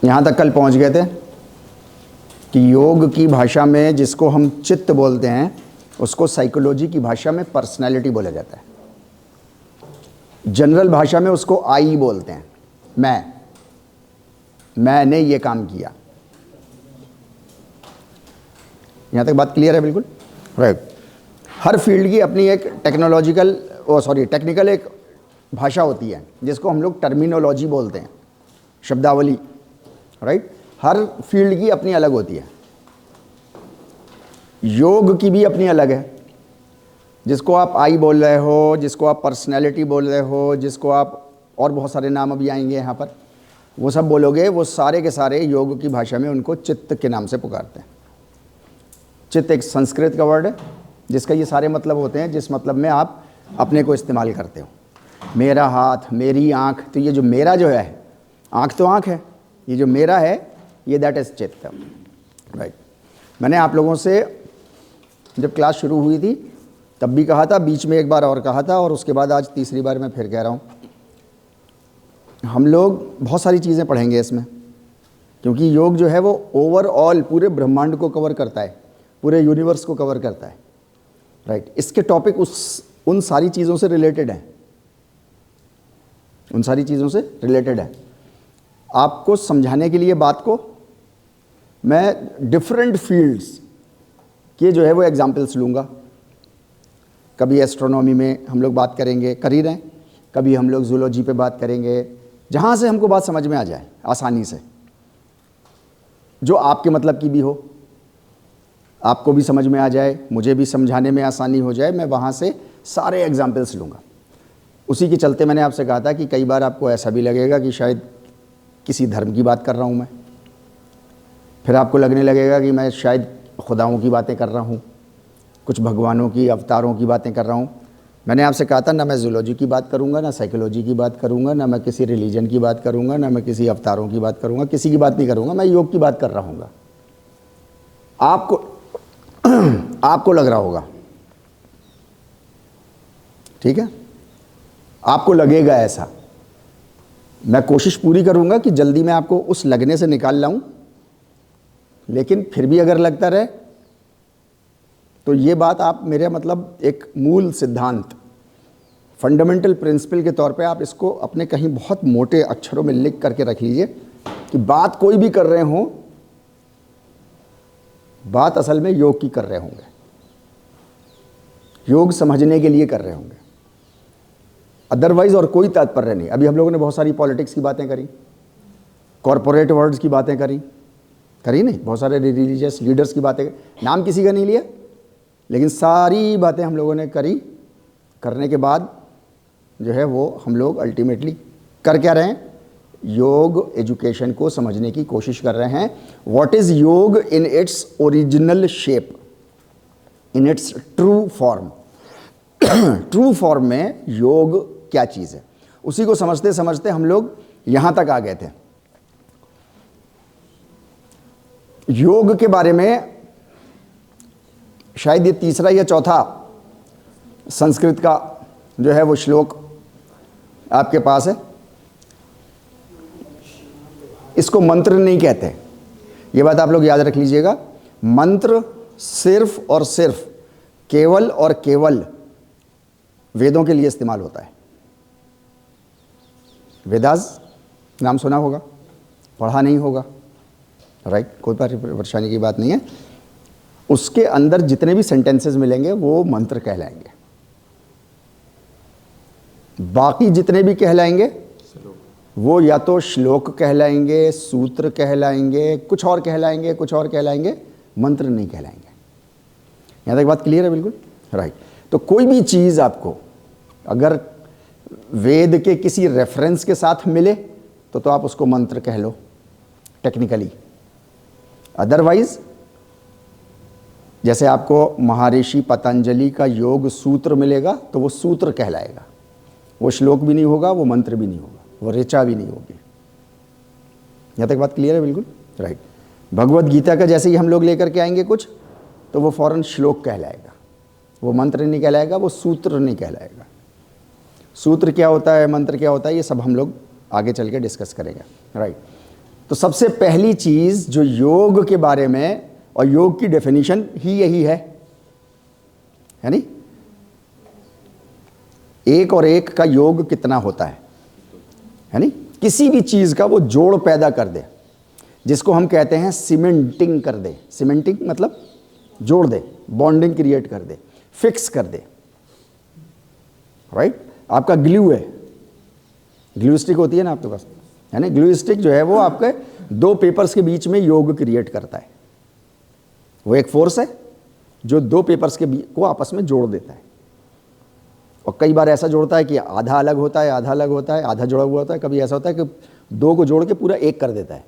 यहाँ तक कल पहुँच गए थे कि योग की भाषा में जिसको हम चित्त बोलते हैं उसको साइकोलॉजी की भाषा में पर्सनैलिटी बोला जाता है। जनरल भाषा में उसको आई बोलते हैं, मैंने ये काम किया। यहाँ तक बात क्लियर है? बिल्कुल राइट। हर फील्ड की अपनी एक टेक्निकल एक भाषा होती है जिसको हम लोग टर्मिनोलॉजी बोलते हैं, शब्दावली। राइट। हर फील्ड की अपनी अलग होती है। योग की भी अपनी अलग है, जिसको आप आई बोल रहे हो, जिसको आप पर्सनैलिटी बोल रहे हो, जिसको आप और बहुत सारे नाम अभी आएंगे यहाँ पर, वो सब बोलोगे, वो सारे के सारे योग की भाषा में उनको चित्त के नाम से पुकारते हैं। चित्त एक संस्कृत का वर्ड है जिसका ये सारे मतलब होते हैं जिस मतलब में आप अपने को इस्तेमाल करते हो। मेरा हाथ, मेरी आँख, तो ये जो मेरा जो है, आँख तो आँख है, ये जो मेरा है ये दैट इज चित्त। राइट। मैंने आप लोगों से जब क्लास शुरू हुई थी तब भी कहा था, बीच में एक बार और कहा था, और उसके बाद आज तीसरी बार मैं फिर कह रहा हूँ, हम लोग बहुत सारी चीज़ें पढ़ेंगे इसमें, क्योंकि योग जो है वो ओवरऑल पूरे ब्रह्मांड को कवर करता है, पूरे यूनिवर्स को कवर करता है। राइट। इसके टॉपिक उन सारी चीज़ों से रिलेटेड हैं, उन सारी चीज़ों से रिलेटेड है। आपको समझाने के लिए बात को मैं डिफरेंट फील्ड्स के जो है वो एग्जाम्पल्स लूँगा। कभी एस्ट्रोनॉमी में हम लोग बात करेंगे, कर ही रहे हैं, कभी हम लोग जूलॉजी पे बात करेंगे, जहाँ से हमको बात समझ में आ जाए आसानी से, जो आपके मतलब की भी हो, आपको भी समझ में आ जाए, मुझे भी समझाने में आसानी हो जाए, मैं वहाँ से सारे एग्जाम्पल्स लूँगा। उसी के चलते मैंने आपसे कहा था कि कई बार आपको ऐसा भी लगेगा कि शायद किसी धर्म की बात कर रहा हूँ मैं, फिर आपको लगने लगेगा कि मैं शायद खुदाओं की बातें कर रहा हूँ, कुछ भगवानों की, अवतारों की बातें कर रहा हूँ। मैंने आपसे कहा था ना मैं जूलॉजी की बात करूँगा, ना साइकोलॉजी की बात करूँगा, ना मैं किसी रिलीजन की बात करूँगा, ना मैं किसी अवतारों की बात करूँगा, किसी की बात नहीं करूँगा, मैं योग की बात कर रहा हूँगा। आपको लग रहा होगा, ठीक है, आपको लगेगा ऐसा। मैं कोशिश पूरी करूँगा कि जल्दी मैं आपको उस लगने से निकाल लाऊं, लेकिन फिर भी अगर लगता रहे तो ये बात आप मेरे मतलब एक मूल सिद्धांत, फंडामेंटल प्रिंसिपल के तौर पे आप इसको अपने कहीं बहुत मोटे अक्षरों में लिख करके रख लीजिए कि बात कोई भी कर रहे हो, बात असल में योग की कर रहे होंगे, योग समझने के लिए कर रहे होंगे, अदरवाइज और कोई तात्पर्य नहीं। अभी हम लोगों ने बहुत सारी पॉलिटिक्स की बातें करी, कॉरपोरेट वर्ड्स की बातें करी नहीं, बहुत सारे रिलीजियस लीडर्स की बातें, नाम किसी का नहीं लिया, लेकिन सारी बातें हम लोगों ने करी। करने के बाद जो है वो हम लोग अल्टीमेटली कर क्या रहे हैं, योग एजुकेशन को समझने की कोशिश कर रहे हैं। व्हाट इज योग in its original shape, in its true form. True form में योग क्या चीज़ है, उसी को समझते समझते हम लोग यहाँ तक आ गए थे। योग के बारे में शायद ये तीसरा या चौथा संस्कृत का जो है वो श्लोक आपके पास है। इसको मंत्र नहीं कहते, ये बात आप लोग याद रख लीजिएगा। मंत्र सिर्फ और सिर्फ, केवल और केवल वेदों के लिए इस्तेमाल होता है। वेदास नाम सुना होगा, पढ़ा नहीं होगा, राइट, कोई परेशानी की बात नहीं है। उसके अंदर जितने भी सेंटेंसेस मिलेंगे वो मंत्र कहलाएंगे, बाकी जितने भी कहलाएंगे वो या तो श्लोक कहलाएंगे, सूत्र कहलाएंगे, कुछ और कहलाएंगे, मंत्र नहीं कहलाएंगे। यहाँ तक बात क्लियर है? बिल्कुल राइट। तो कोई भी चीज़ आपको अगर वेद के किसी रेफरेंस के साथ मिले तो आप उसको मंत्र कह लो टेक्निकली। अदरवाइज जैसे आपको महर्षि पतंजलि का योग सूत्र मिलेगा तो वो सूत्र कहलाएगा, वो श्लोक भी नहीं होगा, वो मंत्र भी नहीं होगा, वो ऋचा भी नहीं होगी। यहाँ तक बात क्लियर है? बिल्कुल राइट। भगवत गीता का जैसे ही हम लोग लेकर के आएंगे कुछ तो वो फौरन श्लोक कहलाएगा, वो मंत्र नहीं कहलाएगा, वो सूत्र नहीं कहलाएगा। सूत्र क्या होता है, मंत्र क्या होता है, ये सब हम लोग आगे चल के डिस्कस करेंगे, राइट। तो सबसे पहली चीज जो योग के बारे में, और योग की डेफिनेशन ही यही है नहीं? एक और एक का योग कितना होता है नहीं? किसी भी चीज का वो जोड़ पैदा कर दे, जिसको हम कहते हैं सीमेंटिंग कर दे। सीमेंटिंग मतलब जोड़ दे, बॉन्डिंग क्रिएट कर दे, फिक्स कर दे, राइट? आपका ग्लू है, ग्लू स्टिक होती है ना आपके पास, है ना? ग्लू स्टिक जो है वो आपके दो पेपर्स के बीच में योग क्रिएट करता है। वो एक फोर्स है जो दो पेपर्स के को आपस में जोड़ देता है। और कई बार ऐसा जोड़ता है कि आधा अलग होता है, आधा अलग होता है, आधा जुड़ा हुआ होता है। कभी ऐसा होता है कि दो को जोड़ के पूरा एक कर देता है,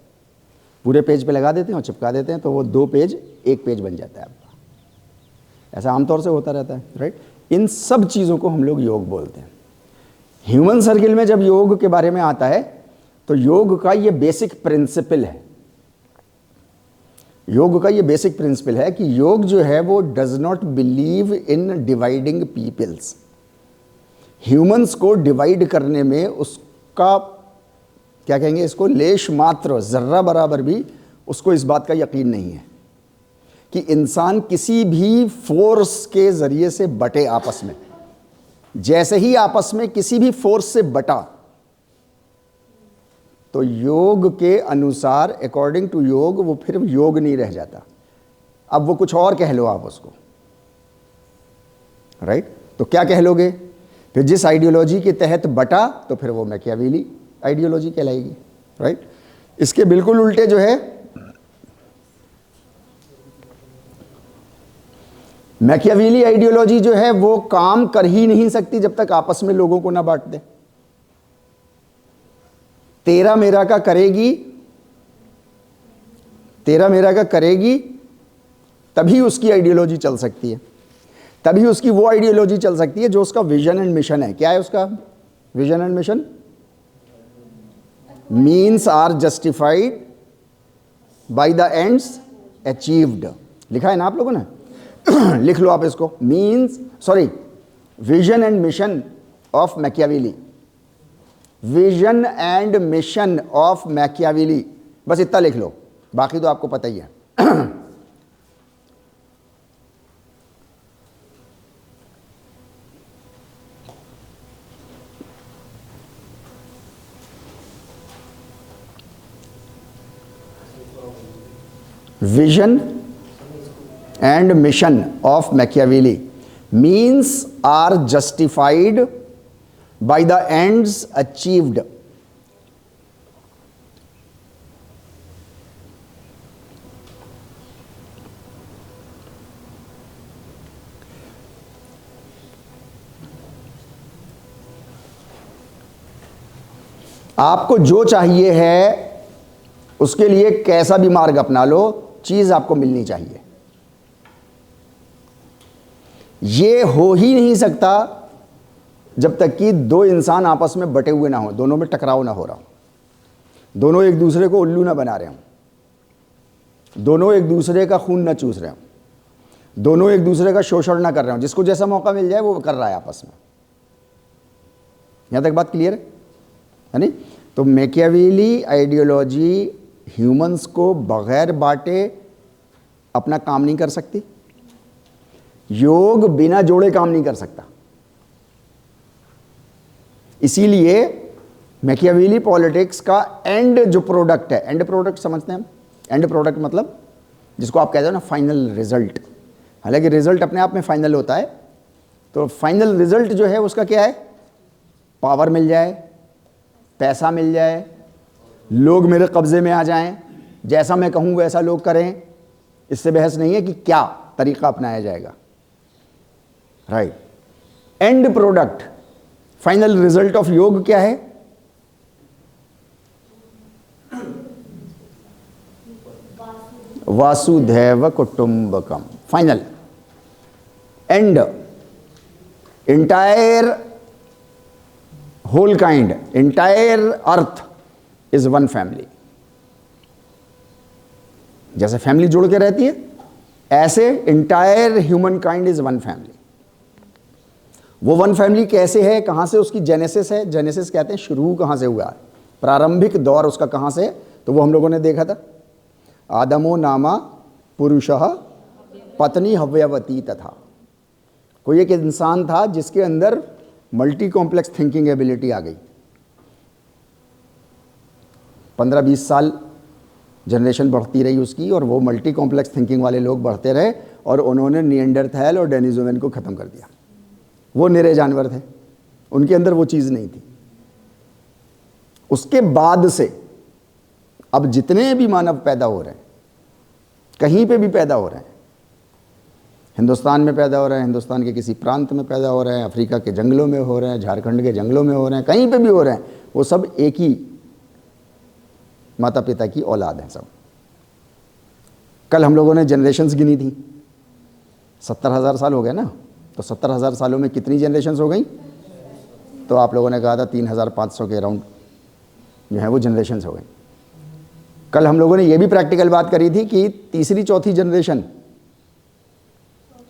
पूरे पेज पे लगा देते हैं और चिपका देते हैं, तो वो दो पेज एक पेज बन जाता है आपका। ऐसा आमतौर से होता रहता है, राइट? इन सब चीज़ों को हम लोग योग बोलते हैं। ह्यूमन सर्किल में जब योग के बारे में आता है तो योग का ये बेसिक प्रिंसिपल है, योग का ये बेसिक प्रिंसिपल है कि योग जो है वो does not believe in dividing peoples. Humans को डिवाइड करने में उसका क्या कहेंगे, इसको लेश मात्र, जर्रा बराबर भी उसको इस बात का यकीन नहीं है कि इंसान किसी भी फोर्स के जरिए से बटे आपस में। जैसे ही आपस में किसी भी फोर्स से बटा तो योग के अनुसार, अकॉर्डिंग टू योग, वो फिर योग नहीं रह जाता। अब वो कुछ और कह लो आप उसको, राइट? तो क्या कह लोगे फिर? जिस आइडियोलॉजी के तहत बटा तो फिर वो मैकियावेली आइडियोलॉजी कहलाएगी, राइट? इसके बिल्कुल उल्टे जो है, मैकियावेली आइडियोलॉजी जो है वो काम कर ही नहीं सकती जब तक आपस में लोगों को ना बांट दे। तेरा मेरा का करेगी, तेरा मेरा का करेगी, तभी उसकी आइडियोलॉजी चल सकती है, तभी उसकी वो आइडियोलॉजी चल सकती है जो उसका विजन एंड मिशन है। क्या है उसका vision and mission? Means are justified by the ends achieved. लिखा है ना आप लोगों ने? लिख लो आप इसको। Means, sorry, vision and mission of Machiavelli, vision and mission of Machiavelli, बस इतना लिख लो, बाकी तो आपको पता ही है। Vision and mission of Machiavelli means are justified by the ends achieved. आपको जो चाहिए है उसके लिए कैसा भी मार्ग अपना लो, चीज आपको मिलनी चाहिए। ये हो ही नहीं सकता जब तक कि दो इंसान आपस में बटे हुए ना हो, दोनों में टकराव ना हो रहा हो, दोनों एक दूसरे को उल्लू ना बना रहे हों, दोनों एक दूसरे का खून ना चूस रहे हों, दोनों एक दूसरे का शोषण ना कर रहे हों। जिसको जैसा मौका मिल जाए वो कर रहा है आपस में। यहां तक बात क्लियर है नहीं? तो मैकियावेली आइडियोलॉजी ह्यूमंस को बगैर बांटे अपना काम नहीं कर सकती। योग बिना जोड़े काम नहीं कर सकता। इसीलिए मैकियावेली पॉलिटिक्स का एंड जो प्रोडक्ट है, एंड प्रोडक्ट समझते हैं हम? एंड प्रोडक्ट मतलब जिसको आप कहते हो ना फाइनल रिजल्ट। हालांकि रिजल्ट अपने आप में फाइनल होता है, तो फाइनल रिजल्ट जो है उसका क्या है? पावर मिल जाए, पैसा मिल जाए, लोग मेरे कब्जे में आ जाएं, जैसा मैं कहूं वैसा लोग करें। इससे बहस नहीं है कि क्या तरीका अपनाया जाएगा, right? And product, final result of योग क्या है? वासुधैव कुटुंबकम। Final end, entire whole kind, entire earth is one family. जैसे फैमिली जुड़ के रहती है, ऐसे entire humankind is one family. वो वन फैमिली कैसे है, कहां से उसकी जेनेसिस है? जेनेसिस कहते हैं शुरू कहां से हुआ है, प्रारंभिक दौर उसका कहां से? तो वो हम लोगों ने देखा था, आदमो नामा पुरुषः पत्नी हव्यवती तथा। कोई एक इंसान था जिसके अंदर मल्टी कॉम्प्लेक्स थिंकिंग एबिलिटी आ गई। 15-20 साल जनरेशन बढ़ती रही उसकी, और वो मल्टी कॉम्प्लेक्स थिंकिंग वाले लोग बढ़ते रहे, और उन्होंने निएंडरथैल और डेनिसोवन को ख़त्म कर दिया। वो निरे जानवर थे, उनके अंदर वो चीज़ नहीं थी। उसके बाद से अब जितने भी मानव पैदा हो रहे हैं, कहीं पे भी पैदा हो रहे हैं, हिंदुस्तान में पैदा हो रहे हैं, हिंदुस्तान के किसी प्रांत में पैदा हो रहे हैं, अफ्रीका के जंगलों में हो रहे हैं, झारखंड के जंगलों में हो रहे हैं, कहीं पे भी हो रहे हैं, वो सब एक ही माता पिता की औलाद हैं सब। कल हम लोगों ने जनरेशन्स गिनी थी, 70,000 साल हो गए ना, तो 70,000 सालों में कितनी जनरेशन्स हो गई? तो आप लोगों ने कहा था 3,500 के अराउंड जो है वो जनरेशन्स हो गई। कल हम लोगों ने ये भी प्रैक्टिकल बात करी थी कि तीसरी चौथी जनरेशन,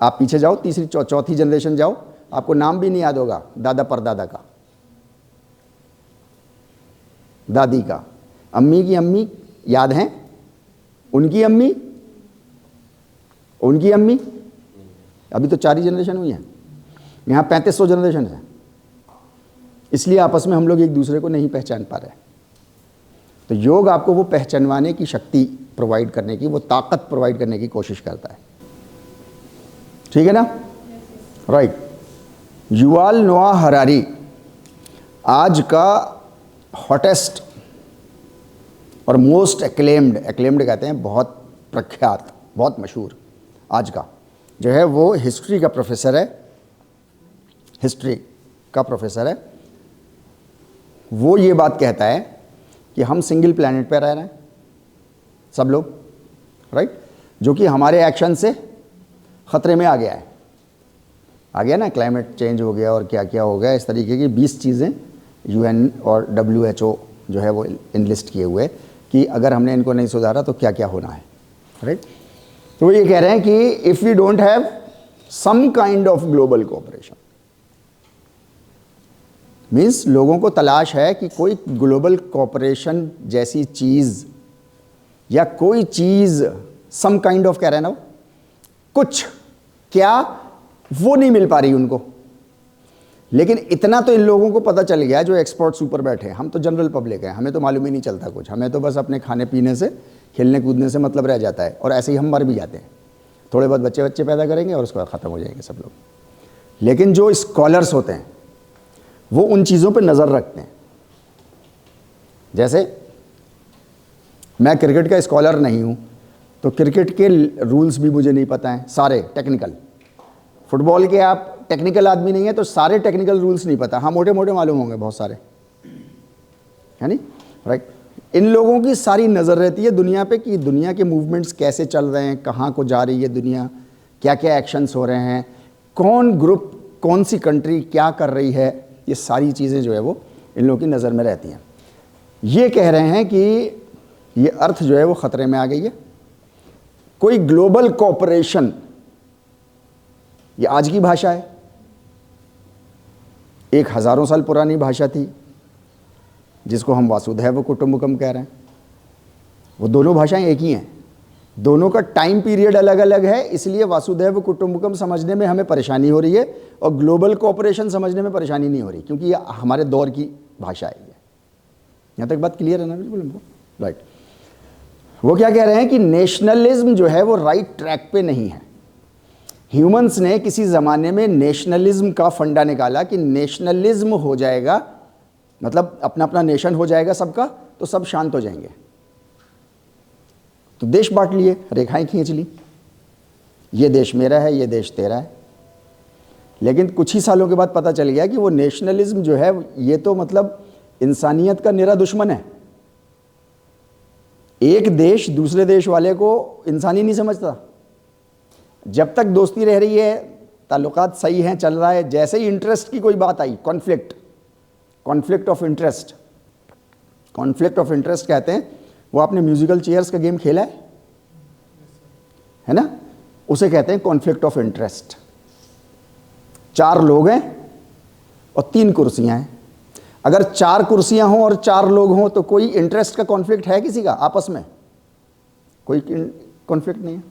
आप पीछे जाओ, तीसरी चौथी जनरेशन जाओ, आपको नाम भी नहीं याद होगा दादा परदादा का, दादी का, अम्मी की अम्मी याद हैं, उनकी अम्मी, उनकी अम्मी, अभी तो 4 ही जनरेशन हुई हैं, यहाँ 3500 जनरेशन है। इसलिए आपस में हम लोग एक दूसरे को नहीं पहचान पा रहे। तो योग आपको वो पहचानवाने की शक्ति प्रोवाइड करने की, वो ताकत प्रोवाइड करने की कोशिश करता है। ठीक है ना? राइट। युवाल नोआ हरारी आज का हॉटेस्ट और मोस्ट एक्लेम्ड कहते हैं, बहुत प्रख्यात, बहुत मशहूर आज का जो है वो हिस्ट्री का प्रोफेसर है, हिस्ट्री का प्रोफेसर है। वो ये बात कहता है कि हम सिंगल प्लैनेट पर रह रहे हैं सब लोग, राइट, जो कि हमारे एक्शन से ख़तरे में आ गया है, आ गया ना, क्लाइमेट चेंज हो गया और क्या क्या हो गया, इस तरीके की 20 चीज़ें UN और WHO जो है वो इनलिस्ट किए हुए कि अगर हमने इनको नहीं सुधारा तो क्या क्या होना है, राइट। तो वो ये कह रहे हैं कि if we don't have some kind of global cooperation, means लोगों को तलाश है कि कोई ग्लोबल कोऑपरेशन जैसी चीज़ या कोई चीज़, सम काइंड ऑफ कह रहे हैं ना, कुछ क्या, वो नहीं मिल पा रही उनको। लेकिन इतना तो इन लोगों को पता चल गया जो एक्सपर्ट्स ऊपर बैठे हैं, हम तो जनरल पब्लिक हैं, हमें तो मालूम ही नहीं चलता कुछ, हमें तो बस अपने खाने पीने से, खेलने कूदने से मतलब रह जाता है, और ऐसे ही हम मर भी जाते हैं। थोड़े बहुत बच्चे पैदा करेंगे और उसके बाद ख़त्म हो जाएंगे सब लोग। लेकिन जो स्कॉलर्स होते हैं वो उन चीज़ों पर नज़र रखते हैं। जैसे मैं क्रिकेट का स्कॉलर नहीं हूँ, तो क्रिकेट के रूल्स भी मुझे नहीं पता हैं सारे टेक्निकल। फुटबॉल के आप टेक्निकल आदमी नहीं है तो सारे टेक्निकल रूल्स नहीं पता, हाँ मोटे मोटे मालूम होंगे बहुत सारे, है नहीं, राइट। इन लोगों की सारी नज़र रहती है दुनिया पे कि दुनिया के मूवमेंट्स कैसे चल रहे हैं, कहाँ को जा रही है दुनिया, क्या क्या एक्शंस हो रहे हैं, कौन ग्रुप, कौन सी कंट्री क्या कर रही है, ये सारी चीज़ें जो है वो इन लोगों की नज़र में रहती हैं। ये कह रहे हैं कि ये अर्थ जो है वो ख़तरे में आ गई है। कोई ग्लोबल कोऑपरेशन, ये आज की भाषा है, एक हज़ारों साल पुरानी भाषा थी जिसको हम वासुधैव कुटुंबकम कह रहे हैं। वो दोनों भाषाएं एक ही हैं, दोनों का टाइम पीरियड अलग अलग है, इसलिए वासुधैव कुटुंबकम समझने में हमें परेशानी हो रही है और ग्लोबल कोऑपरेशन समझने में परेशानी नहीं हो रही, क्योंकि ये हमारे दौर की भाषा है। यहाँ तक बात क्लियर है ना? बिल्कुल हमको, राइट। वो क्या कह रहे हैं कि नेशनलिज्म जो है वो राइट ट्रैक पे नहीं है। ह्यूमंस ने किसी ज़माने में नेशनलिज्म का फंडा निकाला कि नेशनलिज्म हो जाएगा, मतलब अपना अपना नेशन हो जाएगा सबका, तो सब शांत हो जाएंगे। तो देश बांट लिए, रेखाएं खींच ली, ये देश मेरा है, ये देश तेरा है। लेकिन कुछ ही सालों के बाद पता चल गया कि वो नेशनलिज्म जो है ये तो मतलब इंसानियत का निरा दुश्मन है। एक देश दूसरे देश वाले को इंसानी नहीं समझता। जब तक दोस्ती रह रही है, ताल्लुकात सही हैं, चल रहा है, जैसे ही इंटरेस्ट की कोई बात आई, conflict of interest, conflict of interest कहते हैं। वो आपने म्यूजिकल चेयर्स का गेम खेला है ना, उसे कहते हैं कॉन्फ्लिक्ट ऑफ इंटरेस्ट। 4 लोग हैं और 3 कुर्सियां हैं। अगर 4 कुर्सियां हों और 4 लोग हों तो कोई इंटरेस्ट का कॉन्फ्लिक्ट है किसी का आपस में? कोई कॉन्फ्लिक्ट नहीं है।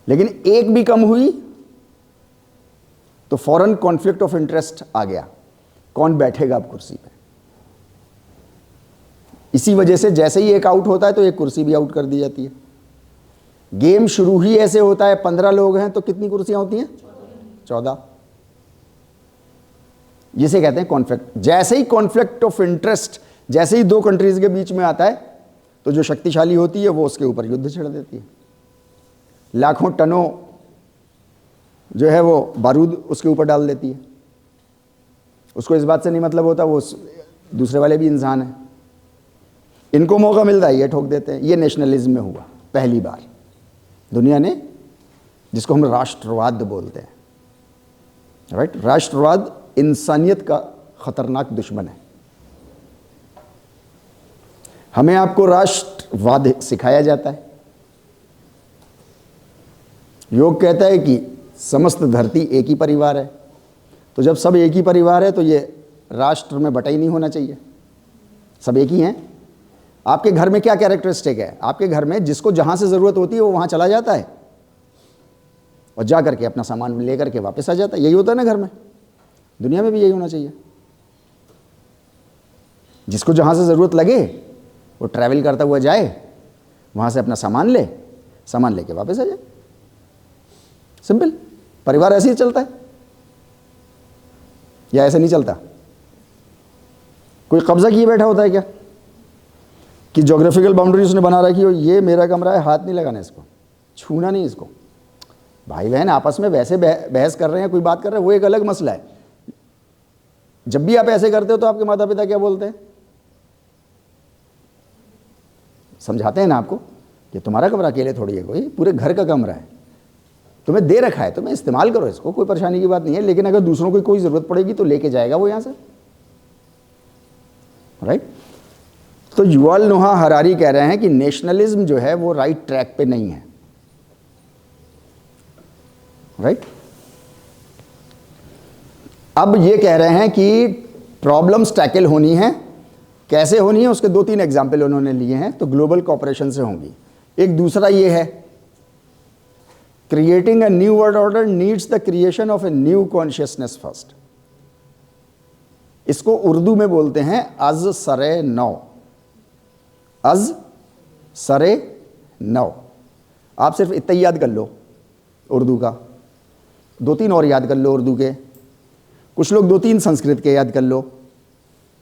लेकिन एक भी कम हुई तो फौरन कॉन्फ्लिक्ट ऑफ इंटरेस्ट आ गया, कौन बैठेगा अब कुर्सी पे। इसी वजह से जैसे ही एक आउट होता है तो एक कुर्सी भी आउट कर दी जाती है। गेम शुरू ही ऐसे होता है, 15 लोग हैं तो कितनी कुर्सियां होती हैं? 14। जिसे कहते हैं कॉन्फ्लिक्ट। जैसे ही कॉन्फ्लिक्ट ऑफ इंटरेस्ट जैसे ही 2 कंट्रीज के बीच में आता है तो जो शक्तिशाली होती है वो उसके ऊपर युद्ध छेड़ देती है। लाखों टनों जो है वो बारूद उसके ऊपर डाल देती है। उसको इस बात से नहीं मतलब होता वो दूसरे वाले भी इंसान हैं, इनको मौका मिलता है ये ठोक देते हैं। ये नेशनलिज्म में हुआ पहली बार दुनिया ने, जिसको हम राष्ट्रवाद बोलते हैं, राइट। राष्ट्रवाद इंसानियत का खतरनाक दुश्मन है। हमें आपको राष्ट्रवाद सिखाया जाता है। योग कहता है कि समस्त धरती एक ही परिवार है, तो जब सब एक ही परिवार है तो ये राष्ट्र में बटा ही नहीं होना चाहिए, सब एक ही हैं। आपके घर में क्या कैरेक्टरिस्टिक है? आपके घर में जिसको जहां से ज़रूरत होती है वो वहां चला जाता है और जा करके अपना सामान लेकर के वापस आ जाता है। यही होता है ना घर में। दुनिया में भी यही होना चाहिए। जिसको जहां से ज़रूरत लगे वो ट्रैवल करता हुआ जाए, वहां से अपना सामान ले, सामान लेके वापस आ जाए। सिंपल। परिवार ऐसे ही चलता है या ऐसे नहीं चलता? कोई कब्जा किए बैठा होता है क्या कि ज्योग्राफिकल बाउंड्री उसने बना रखी हो, ये मेरा कमरा है, हाथ नहीं लगाना इसको, छूना नहीं इसको। भाई बहन आपस में वैसे बहस कर रहे हैं, कोई बात कर रहे हैं, वो एक अलग मसला है। जब भी आप ऐसे करते हो तो आपके माता पिता क्या बोलते हैं? समझाते हैं ना आपको कि तुम्हारा कमरा अकेले थोड़ी है, कोई पूरे घर का कमरा है, तुम्हें दे रखा है, तुम्हें इस्तेमाल करो इसको, कोई परेशानी की बात नहीं है। लेकिन अगर दूसरों को कोई ज़रूरत पड़ेगी तो लेके जाएगा वो यहाँ से, राइट। तो युval नोहा हरारी कह रहे हैं कि नेशनलिज्म जो है वो राइट ट्रैक पे नहीं है, राइट। अब ये कह रहे हैं कि प्रॉब्लम्स टैकल होनी है। कैसे होनी है उसके 2-3 एग्जाम्पल उन्होंने लिए हैं। तो ग्लोबल कॉपरेशन से होंगी। एक दूसरा ये है, creating a new world order needs the creation of a new consciousness first. इसको उर्दू में बोलते हैं अज सरे नौ। अज सरे नौ। आप सिर्फ इतना याद कर लो उर्दू का, 2-3 और याद कर लो उर्दू के, कुछ लोग 2-3 संस्कृत के याद कर लो।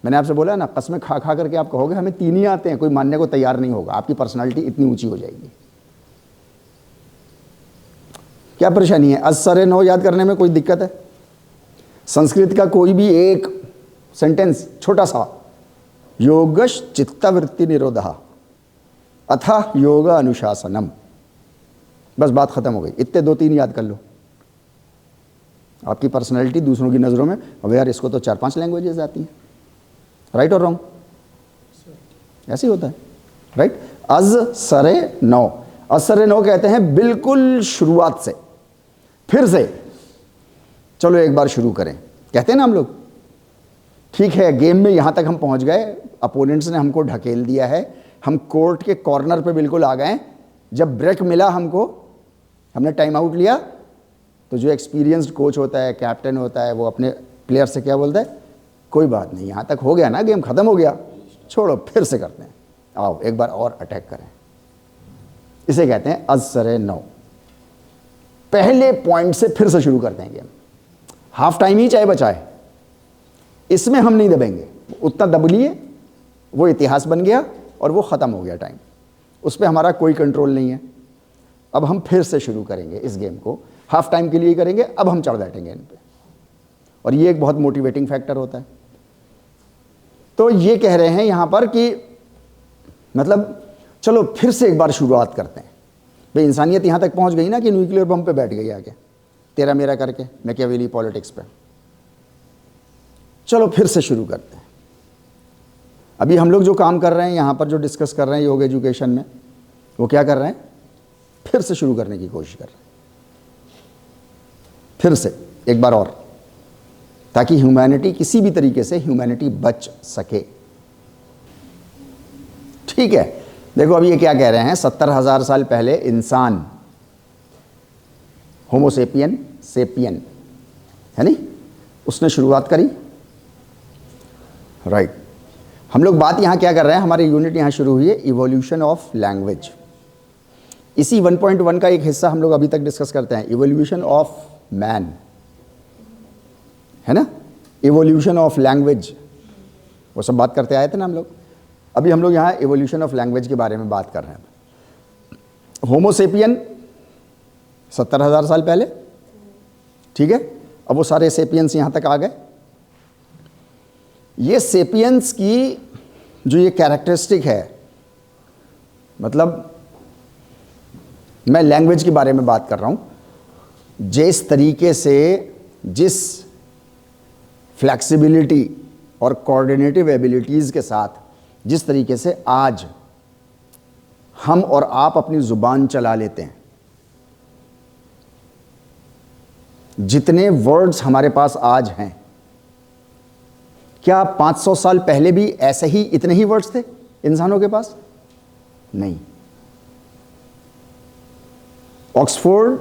मैंने आपसे बोला ना, कसमें खा खा करके आप कहोगे हमें 3 ही आते हैं, कोई मानने को तैयार नहीं होगा। आपकी पर्सनालिटी इतनी ऊंची हो जाएगी। क्या परेशानी है? असरे नौ याद करने में कोई दिक्कत है? संस्कृत का कोई भी एक सेंटेंस छोटा सा, योगश चित्तवृत्ति निरोधः अथ योग अनुशासनम, बस बात खत्म हो गई। इतने 2-3 याद कर लो। आपकी पर्सनैलिटी दूसरों की नज़रों में, अब यार इसको तो 4-5 लैंग्वेजेस आती हैं, राइट और रॉन्ग? ऐसे ही होता है, राइट। अज सरे नौ, असरे नौ कहते हैं बिल्कुल शुरुआत से, फिर से चलो एक बार शुरू करें, कहते हैं ना हम लोग। ठीक है, गेम में यहाँ तक हम पहुँच गए, अपोनेंट्स ने हमको ढकेल दिया है, हम कोर्ट के कॉर्नर पे बिल्कुल आ गए। जब ब्रेक मिला हमको, हमने टाइम आउट लिया, तो जो एक्सपीरियंस्ड कोच होता है, कैप्टन होता है, वो अपने प्लेयर से क्या बोलता है? कोई बात नहीं, यहाँ तक हो गया ना, गेम ख़त्म हो गया, छोड़ो फिर से करते हैं, आओ एक बार और अटैक करें। इसे कहते हैं अज़-सरे नौ। पहले पॉइंट से फिर से शुरू करते हैं गेम। हाफ टाइम ही चाहे बचाए, इसमें हम नहीं दबेंगे। उतना दब लिए, वो इतिहास बन गया और वो ख़त्म हो गया टाइम, उस पर हमारा कोई कंट्रोल नहीं है। अब हम फिर से शुरू करेंगे इस गेम को, हाफ टाइम के लिए करेंगे, अब हम चढ़ बैठेंगे इन पे। और ये एक बहुत मोटिवेटिंग फैक्टर होता है। तो ये कह रहे हैं यहाँ पर कि मतलब चलो फिर से एक बार शुरुआत करते हैं। भाई इंसानियत यहाँ तक पहुँच गई ना कि न्यूक्लियर बम पे बैठ गई आके, तेरा मेरा करके, मैकियावेली पॉलिटिक्स पे। चलो फिर से शुरू करते हैं। अभी हम लोग जो काम कर रहे हैं यहाँ पर, जो डिस्कस कर रहे हैं योग एजुकेशन में, वो क्या कर रहे हैं? फिर से शुरू करने की कोशिश कर रहे हैं, फिर से एक बार और। ताकि ह्यूमैनिटी, किसी भी तरीके से ह्यूमैनिटी बच सके। ठीक है, देखो अब ये क्या कह रहे हैं, 70,000 साल पहले इंसान, होमोसेपियन सेपियन, है नहीं, उसने शुरुआत करी। राइट। हम लोग बात यहां क्या कर रहे हैं, हमारी यूनिट यहां शुरू हुई है इवोल्यूशन ऑफ लैंग्वेज। इसी 1.1 का एक हिस्सा हम लोग अभी तक डिस्कस करते हैं, इवोल्यूशन ऑफ मैन, है ना, इवोल्यूशन ऑफ लैंग्वेज, वो सब बात करते आए थे ना हम लोग। अभी हम लोग यहाँ इवोल्यूशन ऑफ लैंग्वेज के बारे में बात कर रहे हैं। होमोसेपियन 70,000 साल पहले, ठीक है। अब वो सारे सेपियंस यहाँ तक आ गए। ये सेपियंस की जो ये कैरेक्टरिस्टिक है, मतलब मैं लैंग्वेज के बारे में बात कर रहा हूँ, जिस तरीके से, जिस फ्लेक्सिबिलिटी और कोऑर्डिनेटिव एबिलिटीज़ के साथ, जिस तरीके से आज हम और आप अपनी ज़ुबान चला लेते हैं, जितने वर्ड्स हमारे पास आज हैं, क्या 500 साल पहले भी ऐसे ही इतने ही वर्ड्स थे इंसानों के पास? नहीं। ऑक्सफोर्ड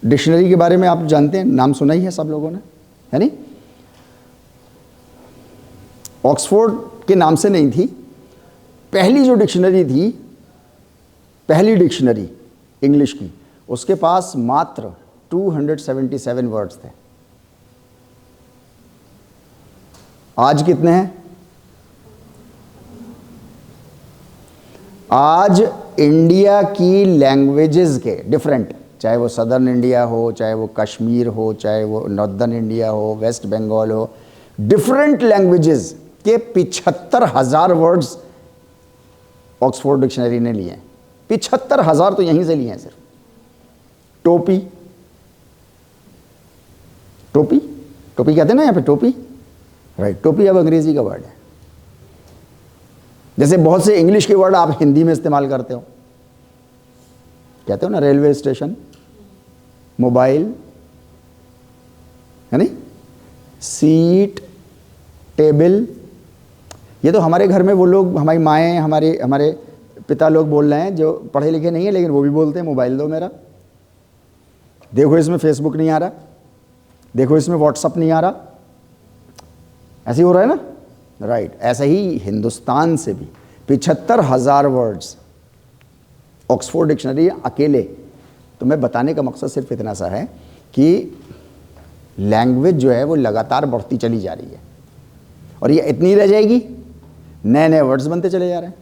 डिक्शनरी के बारे में आप जानते हैं, नाम सुना ही है सब लोगों ने, है नहीं? ऑक्सफोर्ड के नाम से नहीं थी, पहली जो डिक्शनरी थी, पहली डिक्शनरी इंग्लिश की, उसके पास मात्र 277 वर्ड्स थे। आज कितने हैं? आज इंडिया की लैंग्वेजेस के डिफरेंट, चाहे वो सदर्न इंडिया हो, चाहे वो कश्मीर हो, चाहे वो नॉर्दर्न इंडिया हो, वेस्ट बंगाल हो, डिफरेंट लैंग्वेजेस के 75,000 वर्ड्स ऑक्सफोर्ड डिक्शनरी ने लिए हैं। 75,000 तो यहीं से लिए हैं सिर्फ। टोपी, टोपी, टोपी कहते हैं ना यहाँ पे, टोपी, राइट। टोपी अब अंग्रेजी का वर्ड है। जैसे बहुत से इंग्लिश के वर्ड आप हिंदी में इस्तेमाल करते हो, कहते हो ना रेलवे स्टेशन, मोबाइल, है नहीं, सीट, टेबल। ये तो हमारे घर में वो लोग, हमारी माएँ, हमारे पिता लोग बोल रहे हैं जो पढ़े लिखे नहीं है, लेकिन वो भी बोलते हैं मोबाइल दो मेरा, देखो इसमें फेसबुक नहीं आ रहा, देखो इसमें व्हाट्सअप नहीं आ रहा, ऐसे ही हो रहा है ना, राइट। ऐसे ही हिंदुस्तान से भी 75,000 वर्ड्स ऑक्सफोर्ड डिक्शनरी अकेले। तो मैं बताने का मकसद सिर्फ इतना सा है कि लैंग्वेज जो है वो लगातार बढ़ती चली जा रही है, और ये इतनी रह जाएगी, नए नए वर्ड्स बनते चले जा रहे हैं,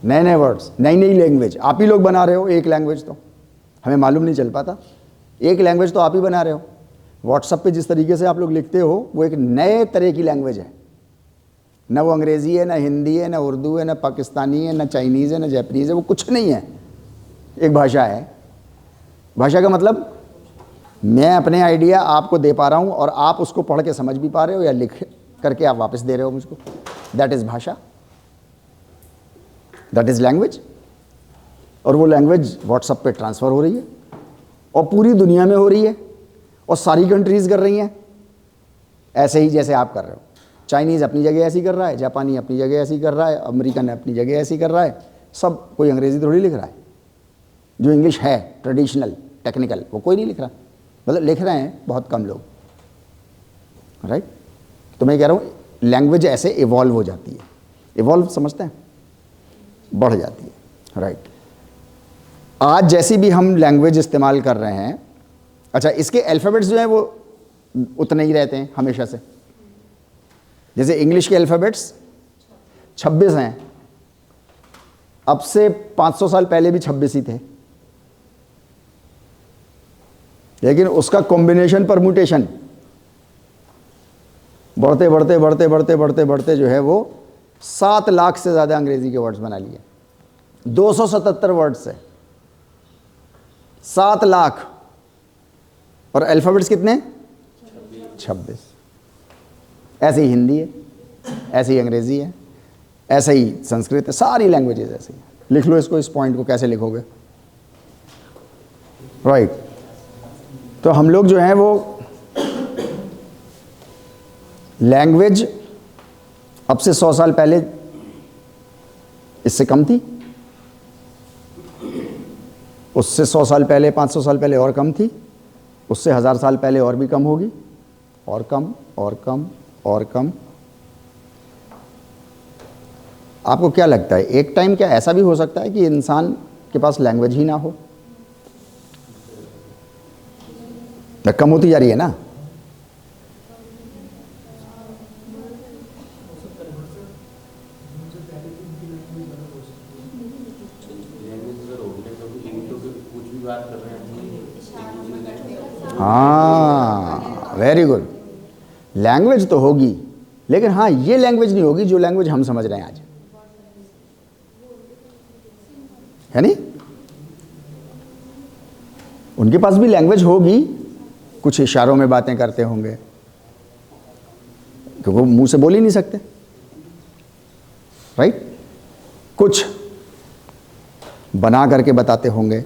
नए नए वर्ड्स, नई नई लैंग्वेज आप ही लोग बना रहे हो। एक लैंग्वेज तो हमें मालूम नहीं चल पाता, एक लैंग्वेज तो आप ही बना रहे हो। व्हाट्सएप पे जिस तरीके से आप लोग लिखते हो, वो एक नए तरह की लैंग्वेज है। न वो अंग्रेज़ी है, न हिंदी है, न उर्दू है, न पाकिस्तानी है, न चाइनीज़ है, न जापानीज़ है, वो कुछ नहीं है, एक भाषा है। भाषा का मतलब मैं अपने आइडिया आपको दे पा रहा हूँ और आप उसको पढ़ के समझ भी पा रहे हो या लिख करके आप वापस दे रहे हो मुझको, दैट इज़ भाषा, दैट इज़ लैंग्वेज। और वो लैंग्वेज व्हाट्सएप पे ट्रांसफ़र हो रही है और पूरी दुनिया में हो रही है, और सारी कंट्रीज़ कर रही हैं ऐसे ही जैसे आप कर रहे हो। चाइनीज़ अपनी जगह ऐसी कर रहा है, जापानी अपनी जगह ऐसी कर रहा है, अमेरिकन अपनी जगह ऐसी कर रहा है, सब कोई अंग्रेज़ी थोड़ी लिख रहा है। जो इंग्लिश है ट्रेडिशनल टेक्निकल, वो कोई नहीं लिख रहा, मतलब लिख रहे हैं बहुत कम लोग, राइट। तो मैं कह रहा हूँ लैंग्वेज ऐसे इवॉल्व हो जाती है, इवॉल्व समझते हैं, बढ़ जाती है, राइट। आज जैसी भी हम लैंग्वेज इस्तेमाल कर रहे हैं, अच्छा इसके अल्फ़ाबेट्स जो हैं वो उतने ही रहते हैं हमेशा से। जैसे इंग्लिश के अल्फ़ाबेट्स 26 हैं, अब से 500 साल पहले भी 26 ही थे, लेकिन उसका कॉम्बिनेशन परम्यूटेशन बढ़ते बढ़ते बढ़ते बढ़ते बढ़ते बढ़ते जो है वो 7 लाख से ज़्यादा अंग्रेज़ी के वर्ड्स बना लिए, 277 वर्ड्स से 7 लाख। और अल्फ़ाबेट्स कितने? 26। ऐसे ही हिंदी है, ऐसे ही अंग्रेज़ी है, ऐसे ही संस्कृत है, सारी लैंग्वेजेस ऐसे ही। लिख लो इसको, इस पॉइंट को कैसे लिखोगे, राइट। तो हम लोग जो हैं वो लैंग्वेज अब से 100 साल पहले इससे कम थी, उससे 100 साल पहले, 500 साल पहले और कम थी, उससे 1000 साल पहले और भी कम होगी, और कम और कम और कम। आपको क्या लगता है एक टाइम क्या ऐसा भी हो सकता है कि इंसान के पास लैंग्वेज ही ना हो? कम होती जा रही है ना। हाँ, वेरी गुड। लैंग्वेज तो होगी, लेकिन हाँ ये लैंग्वेज नहीं होगी जो लैंग्वेज हम समझ रहे हैं आज, है नहीं? उनके पास भी लैंग्वेज होगी, कुछ इशारों में बातें करते होंगे क्योंकि वो मुंह से बोल ही नहीं सकते, राइट? कुछ बना करके बताते होंगे,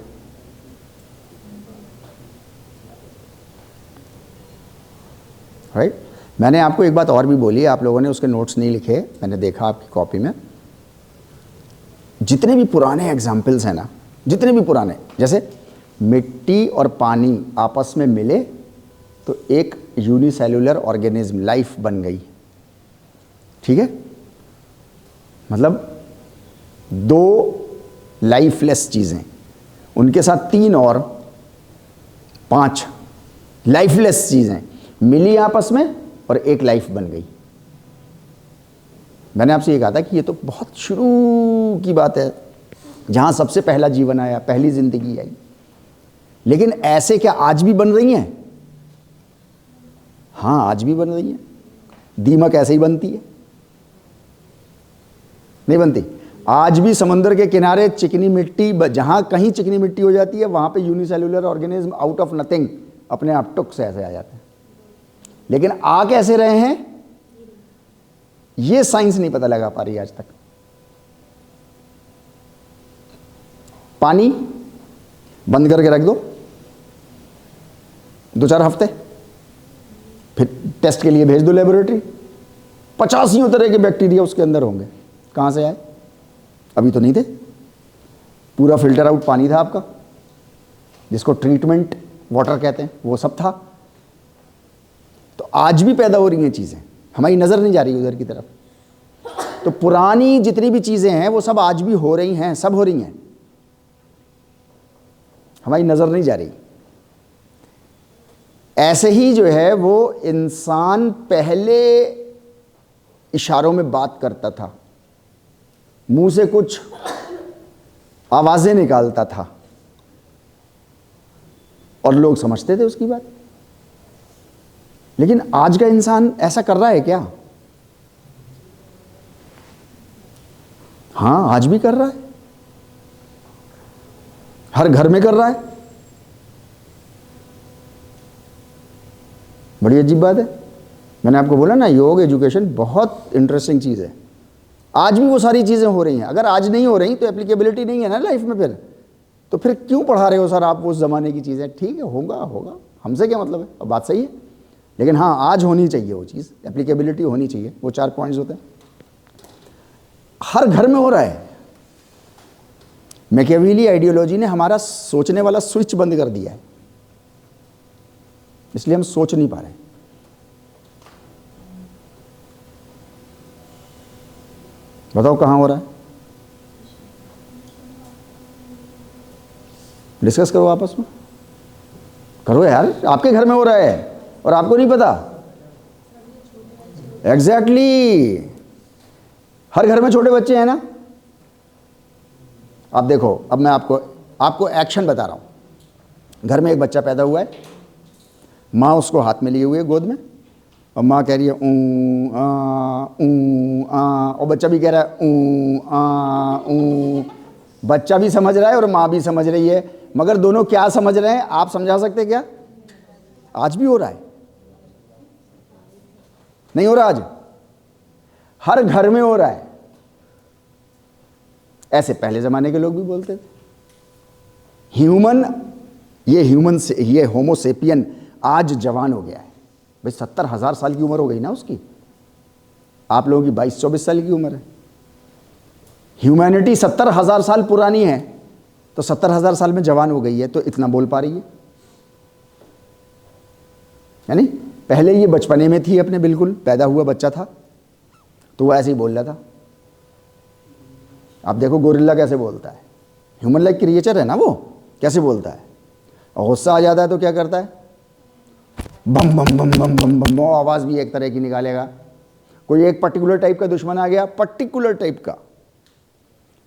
राइट? मैंने आपको एक बात और भी बोली, आप लोगों ने उसके नोट्स नहीं लिखे, मैंने देखा आपकी कॉपी में। जितने भी पुराने एग्जाम्पल्स हैं ना, जितने भी पुराने, जैसे मिट्टी और पानी आपस में मिले तो एक यूनिसेल्युलर ऑर्गेनिज्म, लाइफ बन गई, ठीक है? मतलब 2 लाइफलेस चीज़ें, उनके साथ 3 और 5 लाइफलेस चीज़ें मिली आपस में और एक लाइफ बन गई। मैंने आपसे ये कहा था कि ये तो बहुत शुरू की बात है, जहां सबसे पहला जीवन आया, पहली जिंदगी आई। लेकिन ऐसे क्या आज भी बन रही हैं? हाँ, आज भी बन रही हैं। दीमक ऐसे ही बनती है, नहीं बनती? आज भी समुद्र के किनारे चिकनी मिट्टी, जहां कहीं चिकनी मिट्टी हो जाती है वहां पे unicellular organism out of nothing अपने आप टुक से ऐसे आ जाते हैं। लेकिन आ कैसे रहे हैं ये साइंस नहीं पता लगा पा रही आज तक। पानी बंद करके रख दो 2-4 हफ्ते, फिर टेस्ट के लिए भेज दो लेबोरेटरी, 85 तरह के बैक्टीरिया उसके अंदर होंगे। कहां से आए? अभी तो नहीं थे। पूरा फिल्टर आउट पानी था आपका, जिसको ट्रीटमेंट वाटर कहते हैं, वो सब था। तो आज भी पैदा हो रही हैं चीज़ें, हमारी नज़र नहीं जा रही उधर की तरफ। तो पुरानी जितनी भी चीज़ें हैं वो सब आज भी हो रही हैं, सब हो रही हैं, हमारी नज़र नहीं जा रही। ऐसे ही जो है वो इंसान पहले इशारों में बात करता था, मुंह से कुछ आवाज़ें निकालता था और लोग समझते थे उसकी बात। लेकिन आज का इंसान ऐसा कर रहा है क्या? हाँ, आज भी कर रहा है, हर घर में कर रहा है। बड़ी अजीब बात है। मैंने आपको बोला ना, योग एजुकेशन बहुत इंटरेस्टिंग चीज़ है। आज भी वो सारी चीज़ें हो रही हैं। अगर आज नहीं हो रही तो एप्लीकेबिलिटी नहीं है ना लाइफ में, तो फिर क्यों पढ़ा रहे हो सर आप उस ज़माने की चीज़ें? ठीक है, होगा, हमसे क्या मतलब है? अब बात सही है, लेकिन हाँ आज होनी चाहिए वो चीज़, एप्लीकेबिलिटी होनी चाहिए। वो 4 पॉइंट्स होते हैं, हर घर में हो रहा है। मैकियावेली आइडियोलॉजी ने हमारा सोचने वाला स्विच बंद कर दिया है, इसलिए हम सोच नहीं पा रहे। बताओ कहां हो रहा है? डिस्कस करो, आपस में करो यार। आपके घर में हो रहा है और आपको नहीं पता। एग्जैक्टली, हर घर में छोटे बच्चे हैं ना। आप देखो, अब मैं आपको एक्शन बता रहा हूं। घर में एक बच्चा पैदा हुआ है, माँ उसको हाथ में लिए हुए गोद में, और माँ कह रही है ऊ आ, और बच्चा भी कह रहा है ऊ आ। बच्चा भी समझ रहा है और माँ भी समझ रही है, मगर दोनों क्या समझ रहे हैं आप समझा सकते क्या? आज भी हो रहा है, नहीं हो रहा? आज हर घर में हो रहा है। ऐसे पहले जमाने के लोग भी बोलते थे। ये होमो सेपियन आज जवान हो गया है भाई। 70,000 साल की उम्र हो गई ना उसकी, आप लोगों की 22-24 साल की उम्र है। ह्यूमैनिटी 70,000 साल पुरानी है, तो 70,000 साल में जवान हो गई है, तो इतना बोल पा रही है। यानी पहले ये बचपने में थी अपने, बिल्कुल पैदा हुआ बच्चा था, तो वो ऐसे ही बोल रहा था। आप देखो गोरिल्ला कैसे बोलता है, ह्यूमन लाइक क्रिएचर है ना, वो कैसे बोलता है। और गुस्सा आ जाता है तो क्या करता है, बम बम बम बम बम बम, वो आवाज़ भी एक तरह की निकालेगा। कोई एक पर्टिकुलर टाइप का दुश्मन आ गया, पर्टिकुलर टाइप का,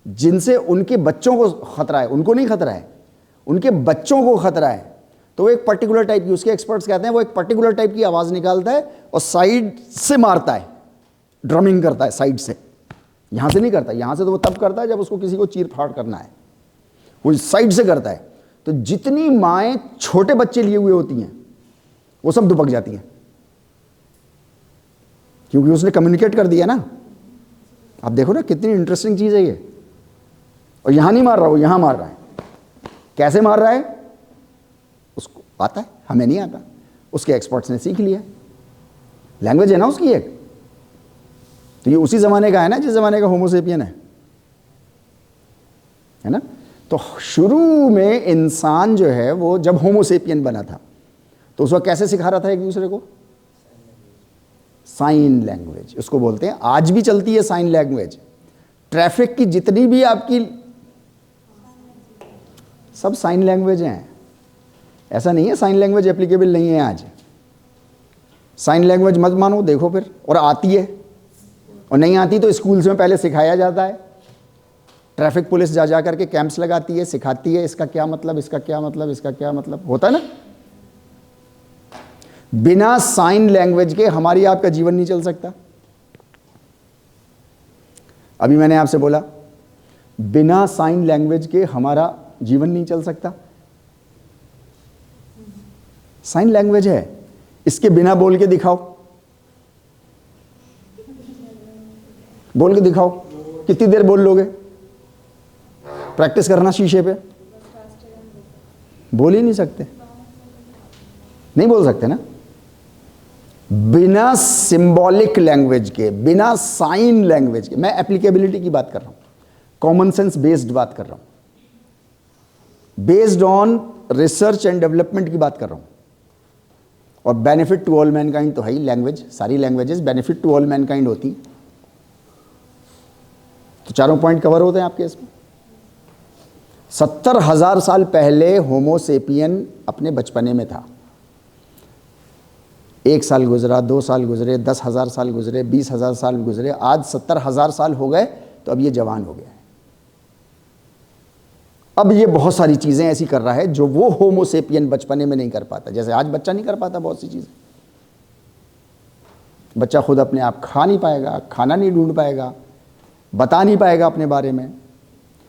जिनसे उनके बच्चों को खतरा है, उनको नहीं खतरा है, उनके बच्चों को खतरा है, तो वो एक पर्टिकुलर टाइप की, उसके एक्सपर्ट्स कहते हैं वो एक पर्टिकुलर टाइप की आवाज़ निकालता है और साइड से मारता है, ड्रमिंग करता है साइड से, यहाँ से नहीं करता। यहाँ से तो वो तब करता है जब उसको किसी को चीर फाड़ करना है, वो साइड से करता है। तो जितनी माएँ छोटे बच्चे लिए हुए होती हैं वो सब दुबक जाती हैं, क्योंकि उसने कम्युनिकेट कर दिया ना। आप देखो ना कितनी इंटरेस्टिंग चीज़ है ये। और यहाँ नहीं मार रहा, वो यहाँ मार रहा है। कैसे मार रहा है उसको आता है, हमें नहीं आता, उसके एक्सपर्ट्स ने सीख लिया। लैंग्वेज है ना उसकी एक। तो ये उसी ज़माने का है ना जिस ज़माने का होमो सेपियन है ना। तो शुरू में इंसान जो है वो जब होमो सेपियन बना था तो उस वक्त कैसे सिखा रहा था एक दूसरे को, साइन लैंग्वेज उसको बोलते हैं। आज भी चलती है साइन लैंग्वेज। ट्रैफिक की जितनी भी आपकी सब साइन लैंग्वेज हैं। ऐसा नहीं है साइन लैंग्वेज एप्लीकेबल नहीं है आज। साइन लैंग्वेज मत मानो, देखो फिर, और आती है और नहीं आती तो स्कूल्स में पहले सिखाया जाता है। ट्रैफिक पुलिस जा जा करके कैंप्स लगाती है, सिखाती है इसका क्या मतलब, इसका क्या मतलब, इसका क्या मतलब, होता है ना। बिना साइन लैंग्वेज के हमारी आपका जीवन नहीं चल सकता। अभी मैंने आपसे बोला बिना साइन लैंग्वेज के हमारा जीवन नहीं चल सकता। साइन लैंग्वेज है, इसके बिना बोल के दिखाओ, बोल के दिखाओ। कितनी देर बोल लोगे? प्रैक्टिस करना शीशे पे। बोल ही नहीं सकते, नहीं बोल सकते ना। बिना सिंबॉलिक लैंग्वेज के, बिना साइन लैंग्वेज के, मैं एप्लीकेबिलिटी की बात कर रहा हूं, कॉमन सेंस बेस्ड बात कर रहा हूं, based on research and development की बात कर रहा हूं। और बेनिफिट टू ऑल मैनकाइंड तो है ही लैंग्वेज, सारी languages benefit to all mankind होती। तो चारों पॉइंट कवर होते हैं आपके इसमें। 70,000 साल पहले होमो सेपियन अपने बचपने में था। 1 साल गुजरा, 2 साल गुजरे, 10,000 साल गुजरे, 20,000 साल गुजरे, आज 70,000 साल हो गए, तो अब ये जवान हो गया है। अब ये बहुत सारी चीज़ें ऐसी कर रहा है जो वो होमो सेपियन बचपने में नहीं कर पाता। जैसे आज बच्चा नहीं कर पाता बहुत सी चीज़ें। बच्चा खुद अपने आप खा नहीं पाएगा, खाना नहीं ढूंढ पाएगा, बता नहीं पाएगा अपने बारे में।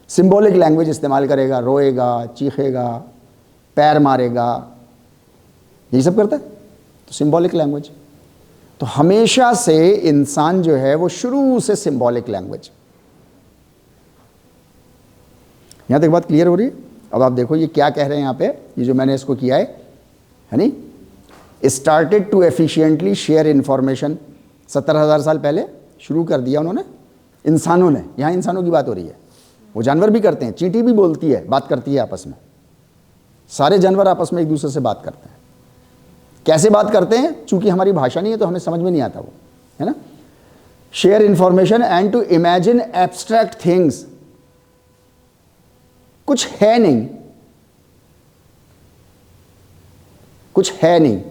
सिंबॉलिक लैंग्वेज इस्तेमाल करेगा, रोएगा, चीखेगा, पैर मारेगा, यही सब करता है। तो सिंबॉलिक लैंग्वेज। तो हमेशा से इंसान जो है वो शुरू से सिंबॉलिक लैंग्वेज। यहां तक बात क्लियर हो रही है? अब आप देखो ये क्या कह रहे हैं यहां पे, ये जो मैंने इसको किया है नी, started to efficiently share information. 70,000 साल पहले शुरू कर दिया उन्होंने, इंसानों ने। यहां इंसानों की बात हो रही है, वो जानवर भी करते हैं, चींटी भी बोलती है, बात करती है आपस में। सारे जानवर आपस में एक दूसरे से बात करते हैं। कैसे बात करते हैं? चूंकि हमारी भाषा नहीं है तो हमें समझ में नहीं आता वो, है ना। Share information and to imagine abstract things. कुछ है नहीं, कुछ है नहीं,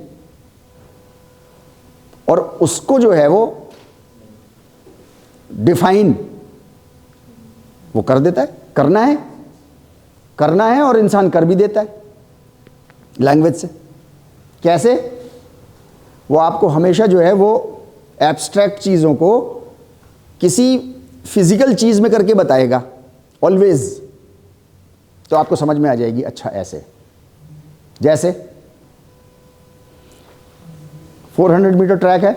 और उसको जो है वो डिफाइन वो कर देता है। करना है और इंसान कर भी देता है लैंग्वेज से। कैसे? वो आपको हमेशा जो है वो एब्स्ट्रैक्ट चीज़ों को किसी फिजिकल चीज़ में करके बताएगा ऑलवेज, तो आपको समझ में आ जाएगी। अच्छा ऐसे, जैसे 400 मीटर ट्रैक है,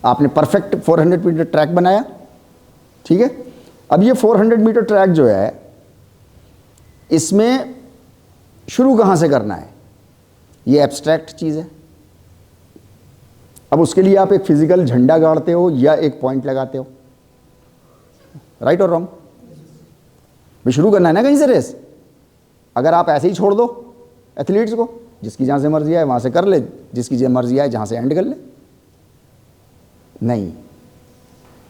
आपने परफेक्ट 400 मीटर ट्रैक बनाया, ठीक है। अब ये 400 मीटर ट्रैक जो है, इसमें शुरू कहाँ से करना है? ये एब्स्ट्रैक्ट चीज़ है। अब उसके लिए आप एक फिजिकल झंडा गाड़ते हो या एक पॉइंट लगाते हो, राइट और रॉन्ग? भी शुरू करना है ना कहीं से रेस। अगर आप ऐसे ही छोड़ दो एथलीट्स को, जिसकी जहाँ से मर्जी आए वहाँ से कर ले, जिसकी मर्जी आए जहाँ से एंड कर ले, नहीं।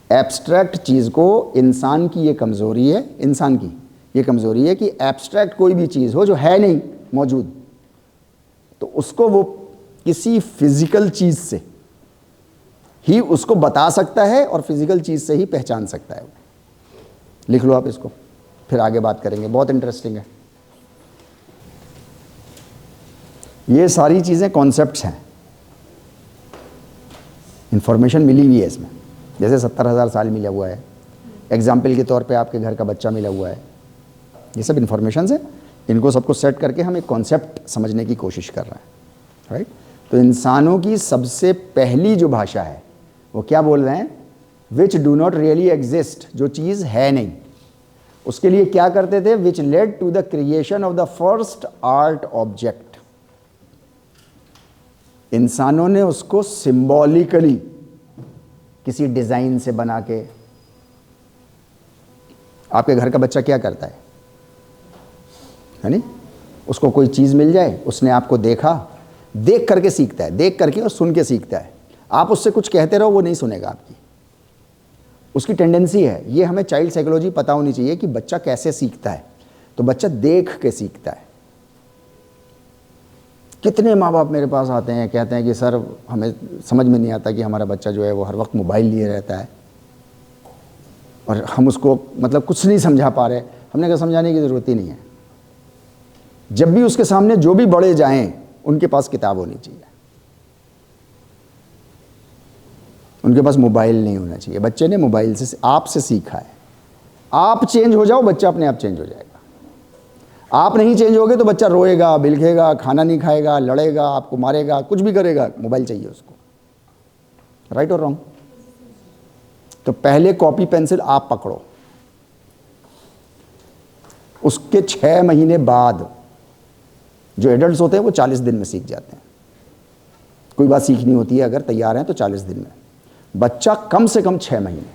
एब्स्ट्रैक्ट चीज़ को, इंसान की ये कमज़ोरी है, इंसान की ये कमज़ोरी है कि एब्स्ट्रैक्ट कोई भी चीज़ हो जो है नहीं मौजूद, तो उसको वो किसी फिजिकल चीज़ से ही उसको बता सकता है और फिजिकल चीज़ से ही पहचान सकता है। लिख लो आप इसको, फिर आगे बात करेंगे, बहुत इंटरेस्टिंग है। ये सारी चीज़ें कॉन्सेप्ट्स हैं, इंफॉर्मेशन मिली हुई है इसमें। जैसे 70,000 साल मिला हुआ है, एग्जाम्पल के तौर पे आपके घर का बच्चा मिला हुआ है, ये सब इंफॉर्मेशंस है। इनको सबको सेट करके हम एक कॉन्सेप्ट समझने की कोशिश कर रहे हैं, राइट। तो इंसानों की सबसे पहली जो भाषा है वो क्या बोल रहे हैं? Which do not really exist, जो चीज़ है नहीं। उसके लिए क्या करते थे? Which led to the creation of the first art object. इंसानों ने उसको सिंबॉलिकली किसी डिजाइन से बना के, आपके घर का बच्चा क्या करता है नहीं, उसको कोई चीज़ मिल जाए, उसने आपको देखा, देख करके सीखता है, देख करके और सुन के सीखता है। आप उससे कुछ कहते रहो वो नहीं सुनेगा आपकी, उसकी टेंडेंसी है। ये हमें चाइल्ड साइकोलॉजी पता होनी चाहिए कि बच्चा कैसे सीखता है। तो बच्चा देख के सीखता है। कितने माँ बाप मेरे पास आते हैं, कहते हैं कि सर हमें समझ में नहीं आता कि हमारा बच्चा जो है वो हर वक्त मोबाइल लिए रहता है और हम उसको मतलब कुछ नहीं समझा पा रहे। हमने कहा समझाने की ज़रूरत ही नहीं है। जब भी उसके सामने जो भी बड़े जाएं उनके पास किताब होनी चाहिए, उनके पास मोबाइल नहीं होना चाहिए। बच्चे ने मोबाइल से आपसे सीखा है। आप चेंज हो जाओ, बच्चा अपने आप चेंज हो जाएगा। आप नहीं चेंज होगे तो बच्चा रोएगा, बिलखेगा, खाना नहीं खाएगा, लड़ेगा, आपको मारेगा, कुछ भी करेगा, मोबाइल चाहिए उसको, राइट और रॉन्ग? तो पहले कॉपी पेंसिल आप पकड़ो, उसके 6 महीने बाद जो एडल्ट्स होते हैं वो 40 दिन में सीख जाते हैं। कोई बात सीखनी होती है अगर तैयार हैं तो 40 दिन में, बच्चा कम से कम 6 महीने।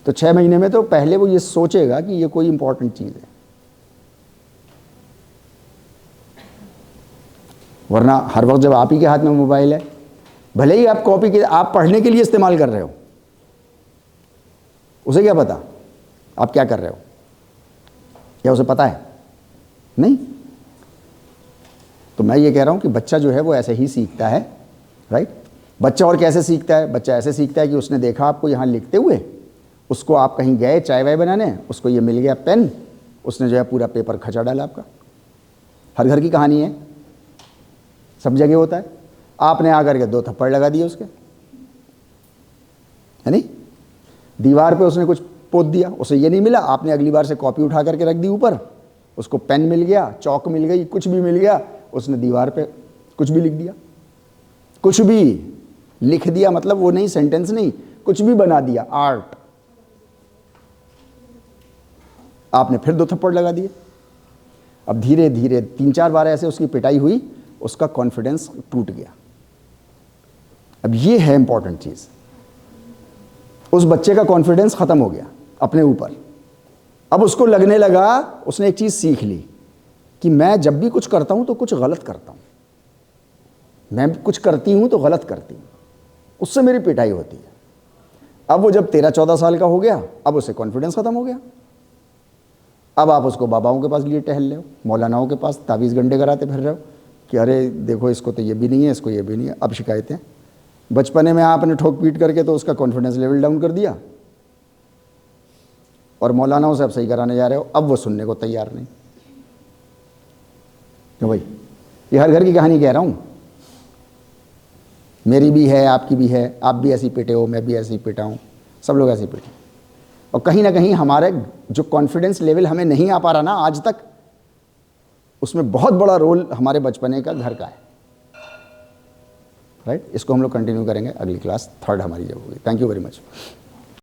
तो 6 महीने में तो पहले वो ये सोचेगा कि ये कोई इंपॉर्टेंट चीज़ है, वरना हर वक्त जब आप ही के हाथ में मोबाइल है, भले ही आप कॉपी के, आप पढ़ने के लिए इस्तेमाल कर रहे हो, उसे क्या पता आप क्या कर रहे हो, या उसे पता है? नहीं। तो मैं ये कह रहा हूं कि बच्चा जो है वो ऐसे ही सीखता है, राइट। बच्चा और कैसे सीखता है? बच्चा ऐसे सीखता है कि उसने देखा आपको यहाँ लिखते हुए, उसको आप कहीं गए चाय वाय बनाने, उसको ये मिल गया पेन, उसने जो है पूरा पेपर खचा डाला आपका। हर घर की कहानी है, सब जगह होता है। आपने आकर के 2 थप्पड़ लगा दिए उसके, है नहीं? दीवार पे उसने कुछ पोत दिया, उसे ये नहीं मिला, आपने अगली बार से कॉपी उठा करके रख दी ऊपर, उसको पेन मिल गया, चौक मिल गई, कुछ भी मिल गया, उसने दीवार पे कुछ भी लिख दिया। कुछ भी लिख दिया मतलब वो नहीं, सेंटेंस नहीं, कुछ भी बना दिया, आर्ट। आपने फिर 2 थप्पड़ लगा दिए। अब धीरे धीरे 3-4 बार ऐसे उसकी पिटाई हुई, उसका कॉन्फिडेंस टूट गया। अब ये है इंपॉर्टेंट चीज, उस बच्चे का कॉन्फिडेंस खत्म हो गया अपने ऊपर। अब उसको लगने लगा, उसने एक चीज सीख ली कि मैं जब भी कुछ करता हूं तो कुछ गलत करता हूं, मैं कुछ करती हूं तो गलत करती हूं, उससे मेरी पिटाई होती है। अब वो जब 13-14 साल का हो गया, अब उसे कॉन्फिडेंस खत्म हो गया। अब आप उसको बाबाओं के पास लिए टहल रहे हो, मौलानाओं के पास तावीज़ गंडे कराते फिर रहे हो कि अरे देखो इसको तो ये भी नहीं है, इसको ये भी नहीं है। अब शिकायतें, बचपने में आपने ठोक पीट करके तो उसका कॉन्फिडेंस लेवल डाउन कर दिया, और मौलानाओं से अब सही कराने जा रहे हो, अब वो सुनने को तैयार नहीं। तो भाई ये हर घर की कहानी कह रहा हूँ, मेरी भी है, आपकी भी है। आप भी ऐसी पिटे हो, मैं भी ऐसी पिटा हूँ, सब लोग ऐसे पिटे। और कहीं ना कहीं हमारे जो कॉन्फिडेंस लेवल हमें नहीं आ पा रहा ना आज तक, उसमें बहुत बड़ा रोल हमारे बचपने का, घर का है, राइट। इसको हम लोग कंटिन्यू करेंगे अगली क्लास, 3rd हमारी जब होगी। Thank you very much.